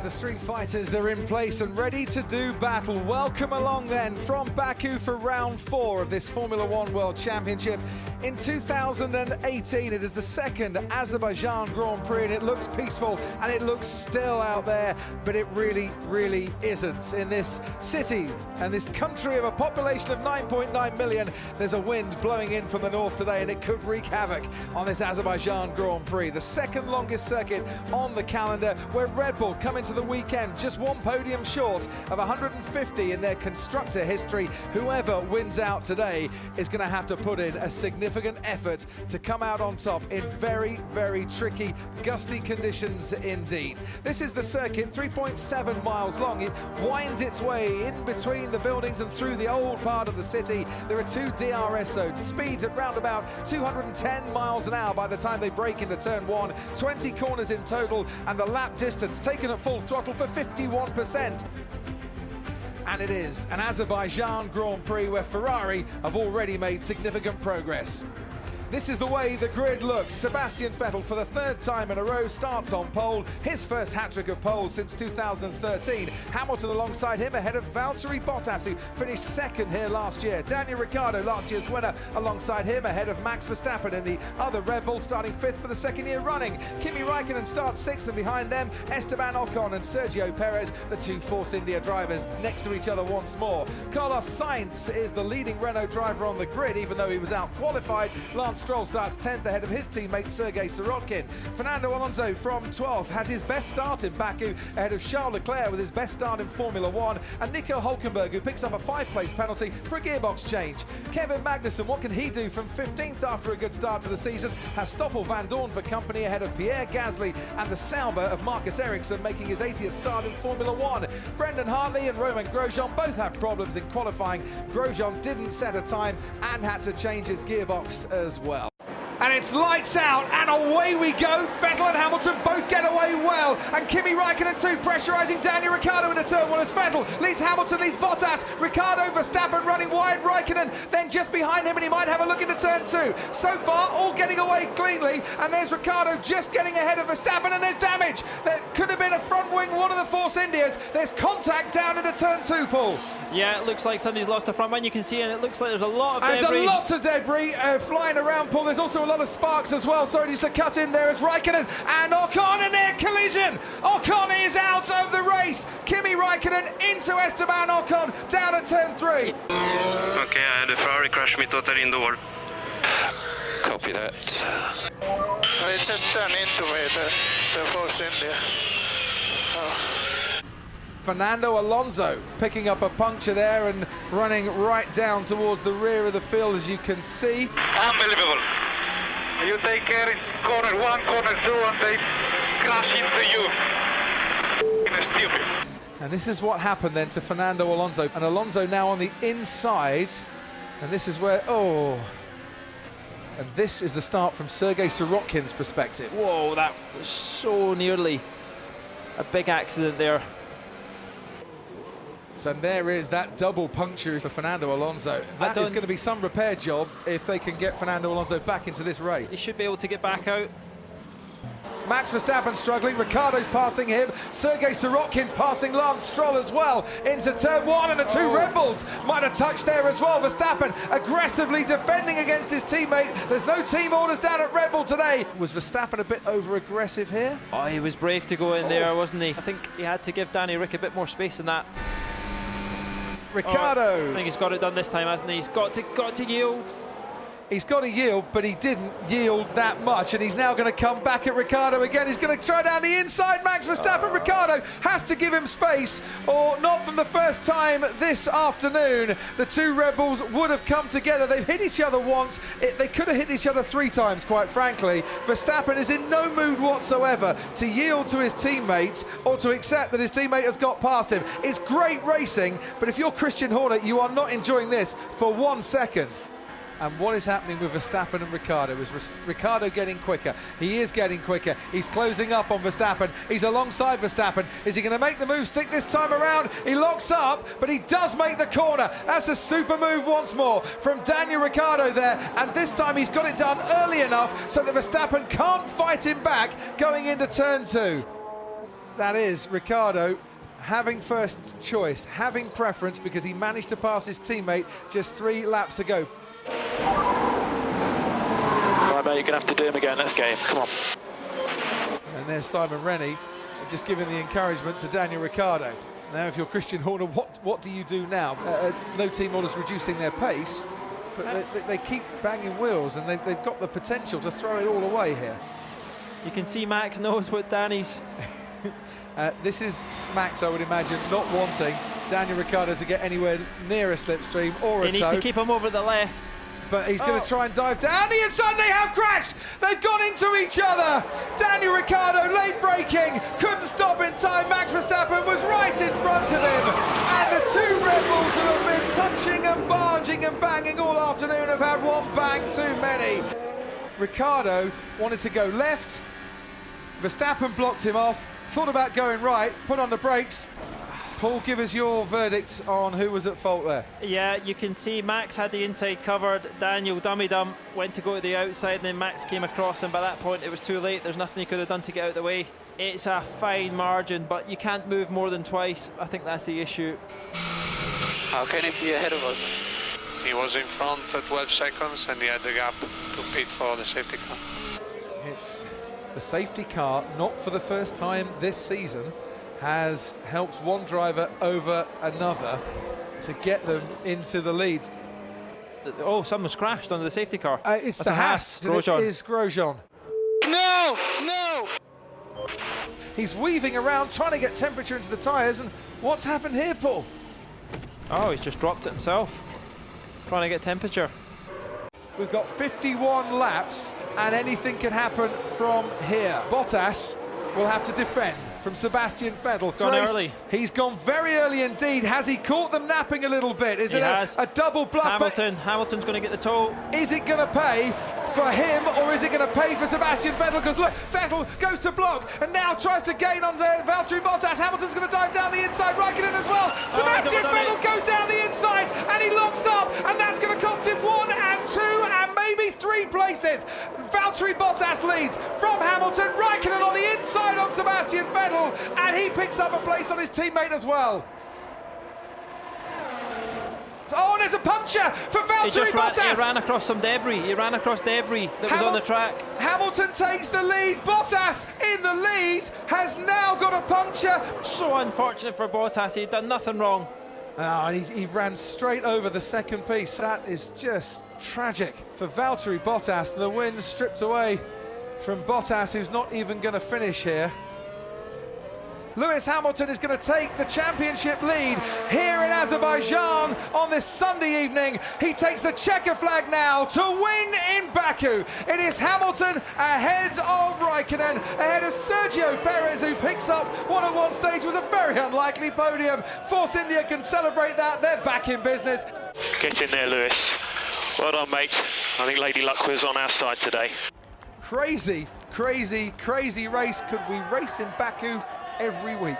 The Street Fighters are in place and ready to do battle. Welcome along then from Baku for round 4 of this Formula One World Championship. In 2018, it is the second Azerbaijan Grand Prix, and it looks peaceful and it looks still out there, but it really isn't. In this city and this country of a population of 9.9 million, there's a wind blowing in from the north today, and it could wreak havoc on this Azerbaijan Grand Prix, the second longest circuit on the calendar, where Red Bull come into the weekend just one podium short of 150 in their constructor history. Whoever wins out today is going to have to put in a significant effort to come out on top in very tricky, gusty conditions indeed. This is the circuit, 3.7 miles long. It winds its way in between the buildings and through the old part of the city. There are 2 DRS zones, speeds at round about 210 miles an hour by the time they break into turn 1, 20 corners in total, and the lap distance taken at full throttle for 51%. And it is an Azerbaijan Grand Prix where Ferrari have already made significant progress. This is the way the grid looks. Sebastian Vettel, for the 3rd time in a row, starts on pole, his first hat-trick of poles since 2013. Hamilton alongside him, ahead of Valtteri Bottas, who finished 2nd here last year. Daniel Ricciardo, last year's winner, alongside him, ahead of Max Verstappen in the other Red Bull, starting 5th for the 2nd year running. Kimi Raikkonen starts 6th, and behind them, Esteban Ocon and Sergio Perez, the 2 Force India drivers, next to each other once more. Carlos Sainz is the leading Renault driver on the grid, even though he was out-qualified. Lance Stroll starts 10th ahead of his teammate Sergei Sirotkin. Fernando Alonso from 12th has his best start in Baku, ahead of Charles Leclerc with his best start in Formula One, and Nico Hülkenberg, who picks up a 5-place penalty for a gearbox change. Kevin Magnussen, what can he do from 15th after a good start to the season? Has Stoffel van Dorn for company, ahead of Pierre Gasly and the Sauber of Marcus Ericsson, making his 80th start in Formula One. Brendan Hartley and Romain Grosjean both had problems in qualifying. Grosjean didn't set a time and had to change his gearbox as well. And it's lights out, and away we go. Vettel and Hamilton both get away well, and Kimi Raikkonen too, pressurising Daniel Ricciardo into turn 1 as Vettel leads Hamilton, leads Bottas. Ricciardo, Verstappen running wide, Raikkonen then just behind him, and he might have a look into turn 2. So far, all getting away cleanly, and there's Ricciardo just getting ahead of Verstappen, and there's damage. There could have been a front wing, one of the Force Indias. There's contact down into turn 2, Paul. Yeah, it looks like somebody's lost a front wing, you can see, and it looks like there's a lot of debris. There's a lot of debris flying around, Paul. There's also a lot of sparks as well. Sorry, just to cut in there as Raikkonen and Ocon in their collision. Ocon is out of the race. Kimi Raikkonen into Esteban Ocon down at turn 3. Okay, the Ferrari crashed me totally in the wall. Copy that. I just turned into the Force India. Fernando Alonso picking up a puncture there and running right down towards the rear of the field, as you can see. Unbelievable. You take care in corner 1, corner 2, and they crash into you. Stupid. And this is what happened then to Fernando Alonso. And Alonso now on the inside. And this is where, and this is the start from Sergei Sirotkin's perspective. Whoa, that was so nearly a big accident there. And there is that double puncture for Fernando Alonso. That is going to be some repair job if they can get Fernando Alonso back into this race. He should be able to get back out. Max Verstappen struggling, Ricciardo's passing him, Sergei Sirotkin's passing Lance Stroll as well into turn 1, and the 2 Red Bulls might have touched there as well. Verstappen aggressively defending against his teammate. There's no team orders down at Red Bull today. Was Verstappen a bit over-aggressive here? Oh, he was brave to go in there, wasn't he? I think he had to give Danny Rick a bit more space than that. Ricciardo. I think he's got it done this time, hasn't he? He's got to yield. He's got to yield, but he didn't yield that much, and he's now going to come back at Ricciardo again. He's going to try down the inside. Max Verstappen, Ricciardo has to give him space, or not from the first time this afternoon. The 2 Red Bulls would have come together. They've hit each other once. They could have hit each other 3 times, quite frankly. Verstappen is in no mood whatsoever to yield to his teammate or to accept that his teammate has got past him. It's great racing, but if you're Christian Horner, you are not enjoying this for 1 second. And what is happening with Verstappen and Ricciardo? Is Ricciardo getting quicker? He is getting quicker. He's closing up on Verstappen. He's alongside Verstappen. Is he going to make the move stick this time around? He locks up, but he does make the corner. That's a super move once more from Daniel Ricciardo there. And this time he's got it done early enough so that Verstappen can't fight him back going into turn 2. that is Ricciardo having first choice, having preference, because he managed to pass his teammate just 3 laps ago. Right, mate, you're going to have to do him again. Let's game. Come on. And there's Simon Rennie just giving the encouragement to Daniel Ricciardo. Now, if you're Christian Horner, what do you do now? No team orders reducing their pace, but they keep banging wheels, and they've got the potential to throw it all away here. You can see Max knows what Danny's... This is Max, I would imagine, not wanting Daniel Ricciardo to get anywhere near a slipstream or a He needs to keep him over the left. But he's going to try and dive down the inside. They have crashed. They've gone into each other. Daniel Ricciardo late braking, couldn't stop in time. Max Verstappen was right in front of him. And the 2 Red Bulls who have been touching and barging and banging all afternoon have had one bang too many. Ricciardo wanted to go left. Verstappen blocked him off, thought about going right, put on the brakes. Paul, give us your verdict on who was at fault there. Yeah, you can see Max had the inside covered. Daniel dummy-dum went to go to the outside, and then Max came across, and by that point it was too late. There's nothing he could have done to get out of the way. It's a fine margin, but you can't move more than twice. I think that's the issue. How can he be ahead of us? He was in front at 12 seconds and he had the gap to pit for the safety car. It's the safety car, not for the first time this season, has helped one driver over another to get them into the lead. Oh, someone's crashed under the safety car. It's That's the a Haas. Grosjean. It is Grosjean. No! He's weaving around, trying to get temperature into the tyres, and what's happened here, Paul? Oh, he's just dropped it himself. Trying to get temperature. We've got 51 laps, and anything can happen from here. Bottas will have to defend from Sebastian Vettel. Gone early. He's gone very early indeed. Has he caught them napping a little bit? Is it a double bluff? Hamilton's going to get the tow. Is it going to pay for him, or is it going to pay for Sebastian Vettel? Because look, Vettel goes to block and now tries to gain on Valtteri Bottas. Hamilton's going to dive down the inside, Raikkonen as well. Sebastian Vettel goes down the inside and he locks up, and that's going to cost him 1 and 2 and maybe 3 places. Valtteri Bottas leads from Hamilton. Raikkonen on the inside on Sebastian Vettel, and he picks up a place on his teammate as well. Oh, and there's a puncture for Valtteri Bottas. He ran across some debris. He ran across debris that was on the track. Hamilton takes the lead. Bottas in the lead has now got a puncture. So unfortunate for Bottas. He'd done nothing wrong. Oh, and he ran straight over the second piece. That is just tragic for Valtteri Bottas. The win stripped away from Bottas, who's not even going to finish here. Lewis Hamilton is going to take the championship lead here in Azerbaijan on this Sunday evening. He takes the checker flag now to win in Baku. It is Hamilton ahead of Raikkonen, ahead of Sergio Perez, who picks up what at one stage was a very unlikely podium. Force India can celebrate that. They're back in business. Get in there, Lewis. Well done, mate. I think Lady Luck was on our side today. Crazy, crazy, crazy race. Could we race in Baku every week?